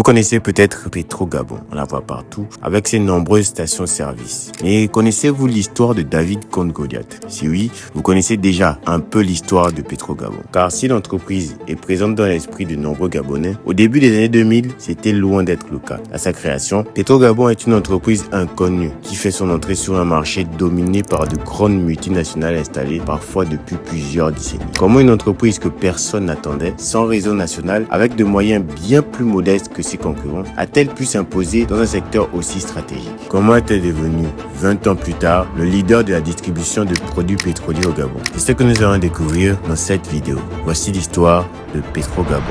Vous connaissez peut-être Petro-Gabon, on la voit partout, avec ses nombreuses stations-service. Mais connaissez-vous l'histoire de David contre Goliath? Si oui, vous connaissez déjà un peu l'histoire de Petro-Gabon. Car si l'entreprise est présente dans l'esprit de nombreux Gabonais, au début des années 2000, c'était loin d'être le cas. À sa création, Petro-Gabon est une entreprise inconnue qui fait son entrée sur un marché dominé par de grandes multinationales installées parfois depuis plusieurs décennies. Comment une entreprise que personne n'attendait, sans réseau national, avec de moyens bien plus modestes que ses concurrents, a-t-elle pu s'imposer dans un secteur aussi stratégique? Comment est-elle devenue, 20 ans plus tard, le leader de la distribution de produits pétroliers au Gabon? C'est ce que nous allons découvrir dans cette vidéo. Voici l'histoire de Petro-Gabon.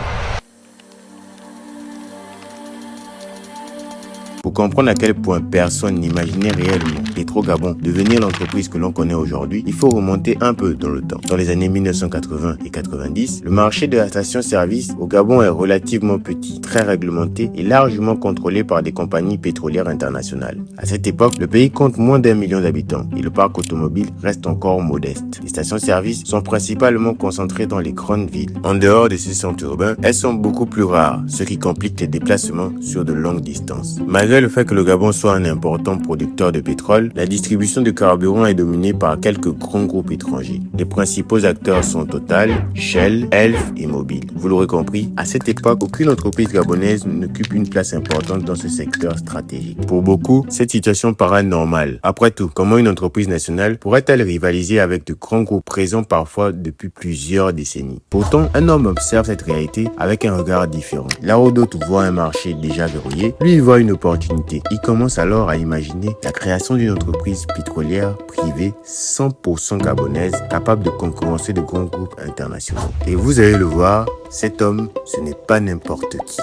Pour comprendre à quel point personne n'imaginait réellement Petro-Gabon devenir l'entreprise que l'on connaît aujourd'hui, il faut remonter un peu dans le temps. Dans les années 1980 et 90, le marché de la station-service au Gabon est relativement petit, très réglementé et largement contrôlé par des compagnies pétrolières internationales. À cette époque, le pays compte moins d'1 million d'habitants et le parc automobile reste encore modeste. Les stations-service sont principalement concentrées dans les grandes villes. En dehors de ces centres urbains, elles sont beaucoup plus rares, ce qui complique les déplacements sur de longues distances. Malgré le fait que le Gabon soit un important producteur de pétrole, la distribution de carburant est dominée par quelques grands groupes étrangers. Les principaux acteurs sont Total, Shell, Elf et Mobil. Vous l'aurez compris, à cette époque, aucune entreprise gabonaise n'occupe une place importante dans ce secteur stratégique. Pour beaucoup, cette situation paraît normale. Après tout, comment une entreprise nationale pourrait-elle rivaliser avec de grands groupes présents parfois depuis plusieurs décennies? Pourtant, un homme observe cette réalité avec un regard différent. Là où d'autres voient un marché déjà verrouillé, lui il voit une opportunité. Il commence alors à imaginer la création d'une entreprise pétrolière privée 100% gabonaise capable de concurrencer de grands groupes internationaux. Et vous allez le voir, cet homme, ce n'est pas n'importe qui.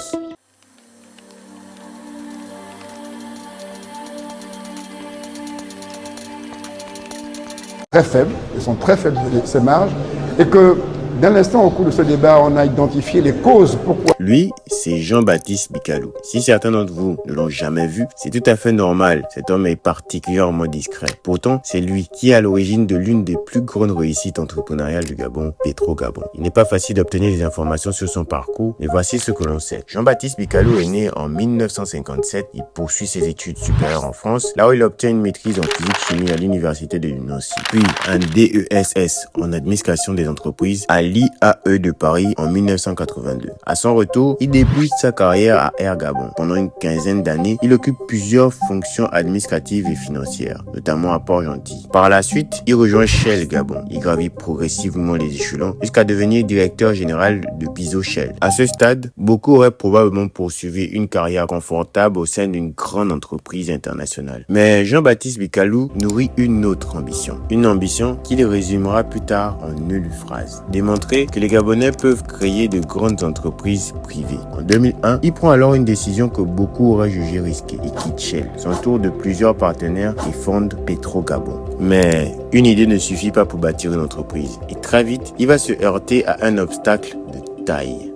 Très faibles, elles sont très faibles ces marges, et que dans l'instant, au cours de ce débat, on a identifié les causes pourquoi. Lui, c'est Jean-Baptiste Bicalou. Si certains d'entre vous ne l'ont jamais vu, c'est tout à fait normal. Cet homme est particulièrement discret. Pourtant, c'est lui qui est à l'origine de l'une des plus grandes réussites entrepreneuriales du Gabon, Petro-Gabon. Il n'est pas facile d'obtenir des informations sur son parcours, mais voici ce que l'on sait. Jean-Baptiste Bicalou est né en 1957. Il poursuit ses études supérieures en France, là où il obtient une maîtrise en physique-chimie à l'université de Nancy, puis un DESS en administration des entreprises à l'IAE de Paris en 1982. À son retour, il débute sa carrière à Air Gabon. Pendant une quinzaine d'années, il occupe plusieurs fonctions administratives et financières, notamment à Port-Gentil. Par la suite, il rejoint Shell Gabon. Il gravit progressivement les échelons jusqu'à devenir directeur général de Piso Shell. À ce stade, beaucoup auraient probablement poursuivi une carrière confortable au sein d'une grande entreprise internationale. Mais Jean-Baptiste Bicalou nourrit une autre ambition. Une ambition qu'il résumera plus tard en une phrase. Démontrer que les Gabonais peuvent créer de grandes entreprises privées. En 2001, il prend alors une décision que beaucoup auraient jugée risquée. Il quitte Shell, s'entoure de plusieurs partenaires et fonde Petro-Gabon. Mais une idée ne suffit pas pour bâtir une entreprise. Et très vite, il va se heurter à un obstacle de taille.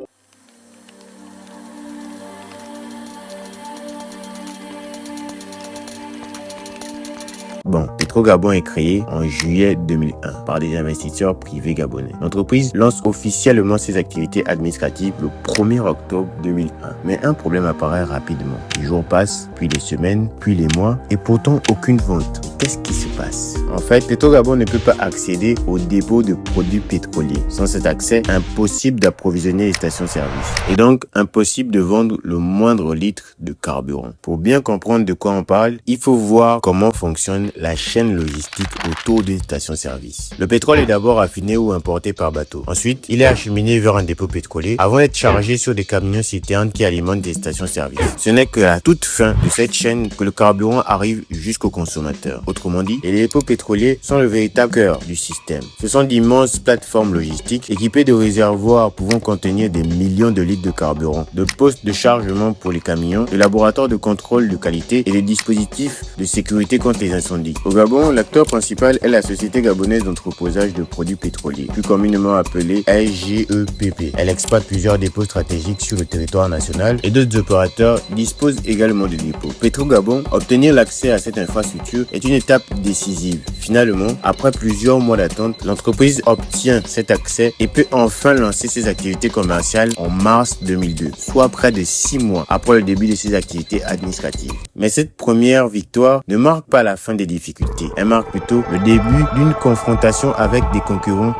Bon, Petro-Gabon est créé en juillet 2001 par des investisseurs privés gabonais. L'entreprise lance officiellement ses activités administratives le 1er octobre 2001. Mais un problème apparaît rapidement. Les jours passent, puis les semaines, puis les mois, et pourtant aucune vente. Qu'est-ce qui se passe? En fait, Petro-Gabon ne peut pas accéder au dépôt de produits pétroliers. Sans cet accès, impossible d'approvisionner les stations-service. Et donc, impossible de vendre le moindre litre de carburant. Pour bien comprendre de quoi on parle, il faut voir comment fonctionne la chaîne logistique autour d'une station-service. Le pétrole est d'abord raffiné ou importé par bateau. Ensuite, il est acheminé vers un dépôt pétrolier avant d'être chargé sur des camions citernes qui alimentent des stations-service. Ce n'est qu'à la toute fin de cette chaîne que le carburant arrive jusqu'au consommateur. Autrement dit, les dépôts pétroliers sont le véritable cœur du système. Ce sont d'immenses plateformes logistiques équipées de réservoirs pouvant contenir des millions de litres de carburant, de postes de chargement pour les camions, de laboratoires de contrôle de qualité et des dispositifs de sécurité contre les incendies. Au Gabon, l'acteur principal est la Société gabonaise d'entreposage de produits pétroliers, plus communément appelée SGEPP. Elle exploite plusieurs dépôts stratégiques sur le territoire national et d'autres opérateurs disposent également de dépôts. Petro-Gabon, obtenir l'accès à cette infrastructure est une étape décisive. Finalement, après plusieurs mois d'attente, l'entreprise obtient cet accès et peut enfin lancer ses activités commerciales en mars 2002, soit près de 6 mois après le début de ses activités administratives. Mais cette première victoire ne marque pas la fin des difficultés. Elle marque plutôt le début d'une confrontation avec des concurrents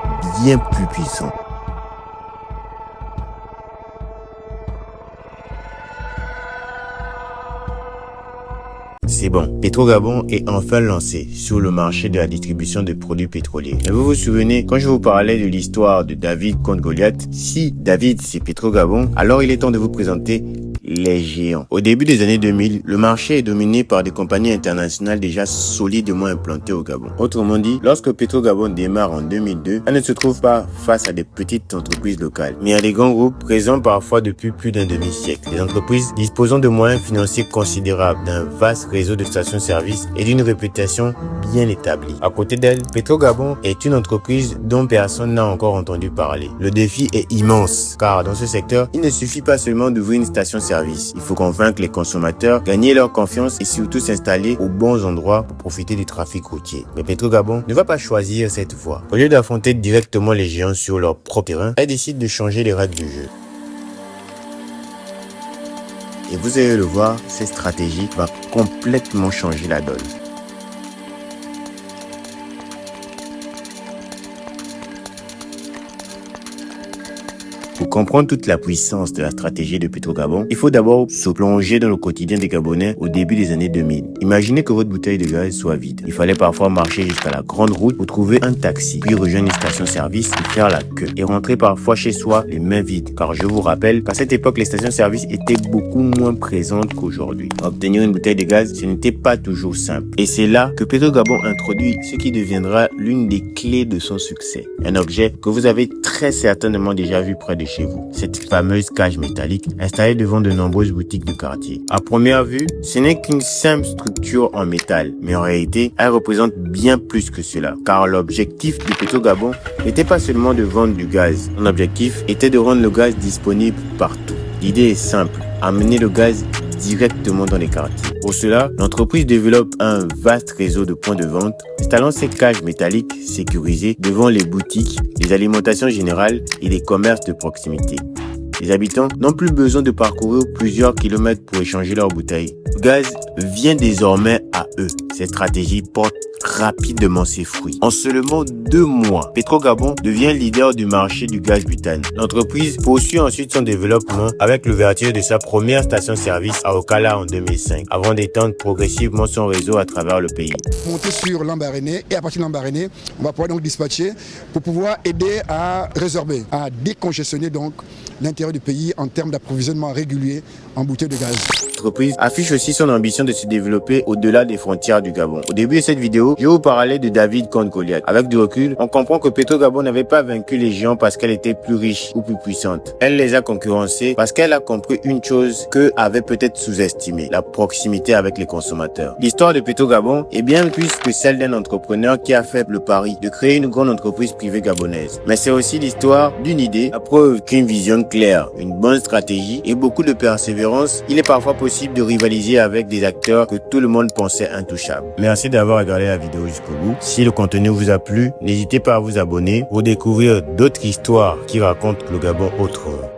bien plus puissants. C'est bon, Petrogabon est enfin lancé sur le marché de la distribution de produits pétroliers. Mais vous vous souvenez, quand je vous parlais de l'histoire de David contre Goliath, si David c'est Petrogabon, alors il est temps de vous présenter les géants. Au début des années 2000, le marché est dominé par des compagnies internationales déjà solidement implantées au Gabon. Autrement dit, lorsque Petrogabon démarre en 2002, elle ne se trouve pas face à des petites entreprises locales, mais à des grands groupes présents parfois depuis plus d'un demi-siècle. Des entreprises disposant de moyens financiers considérables, d'un vaste réseau de stations-service et d'une réputation bien établie. À côté d'elle, Petrogabon est une entreprise dont personne n'a encore entendu parler. Le défi est immense, car dans ce secteur, il ne suffit pas seulement d'ouvrir une station-service. Il faut convaincre les consommateurs, gagner leur confiance et surtout s'installer aux bons endroits pour profiter du trafic routier. Mais Petrogabon ne va pas choisir cette voie. Au lieu d'affronter directement les géants sur leur propre terrain, elle décide de changer les règles du jeu. Et vous allez le voir, cette stratégie va complètement changer la donne. Pour comprendre toute la puissance de la stratégie de Petrogabon, il faut d'abord se plonger dans le quotidien des Gabonais au début des années 2000. Imaginez que votre bouteille de gaz soit vide. Il fallait parfois marcher jusqu'à la grande route pour trouver un taxi, puis rejoindre une station-service et faire la queue. Et rentrer parfois chez soi les mains vides. Car je vous rappelle qu'à cette époque, les stations-service étaient beaucoup moins présentes qu'aujourd'hui. Obtenir une bouteille de gaz, ce n'était pas toujours simple. Et c'est là que Petrogabon introduit ce qui deviendra l'une des clés de son succès. Un objet que vous avez très certainement déjà vu près de chez vous. Cette fameuse cage métallique installée devant de nombreuses boutiques de quartier. À première vue, ce n'est qu'une simple structure en métal, mais en réalité, elle représente bien plus que cela. Car l'objectif de Petrogabon n'était pas seulement de vendre du gaz. Son objectif était de rendre le gaz disponible partout. L'idée est simple, amener le gaz directement dans les quartiers. Pour cela, l'entreprise développe un vaste réseau de points de vente, installant ces cages métalliques sécurisées devant les boutiques, les alimentations générales et les commerces de proximité. Les habitants n'ont plus besoin de parcourir plusieurs kilomètres pour échanger leurs bouteilles. Le gaz vient désormais à eux. Cette stratégie porte rapidement ses fruits. En seulement 2 mois, Petrogabon devient leader du marché du gaz butane. L'entreprise poursuit ensuite son développement avec l'ouverture de sa première station-service à Okala en 2005, avant d'étendre progressivement son réseau à travers le pays. Monter sur Lambaréné et à partir de Lambaréné, on va pouvoir donc dispatcher pour pouvoir aider à résorber, à décongestionner donc l'intérieur du pays en termes d'approvisionnement régulier en bouteilles de gaz. L'entreprise affiche aussi son ambition de se développer au-delà des frontières du Gabon. Au début de cette vidéo, je vous parlais de David contre Goliath. Avec du recul, on comprend que Petrogabon n'avait pas vaincu les géants parce qu'elle était plus riche ou plus puissante. Elle les a concurrencés parce qu'elle a compris une chose qu'eux avaient peut-être sous-estimée, la proximité avec les consommateurs. L'histoire de Petrogabon est bien plus que celle d'un entrepreneur qui a fait le pari de créer une grande entreprise privée gabonaise. Mais c'est aussi l'histoire d'une idée, la preuve qu'une vision claire, une bonne stratégie et beaucoup de persévérance, il est parfois possible de rivaliser avec des acteurs que tout le monde pensait intouchables. Merci d'avoir regardé la vidéo jusqu'au bout. Si le contenu vous a plu, n'hésitez pas à vous abonner pour découvrir d'autres histoires qui racontent le Gabon autrement.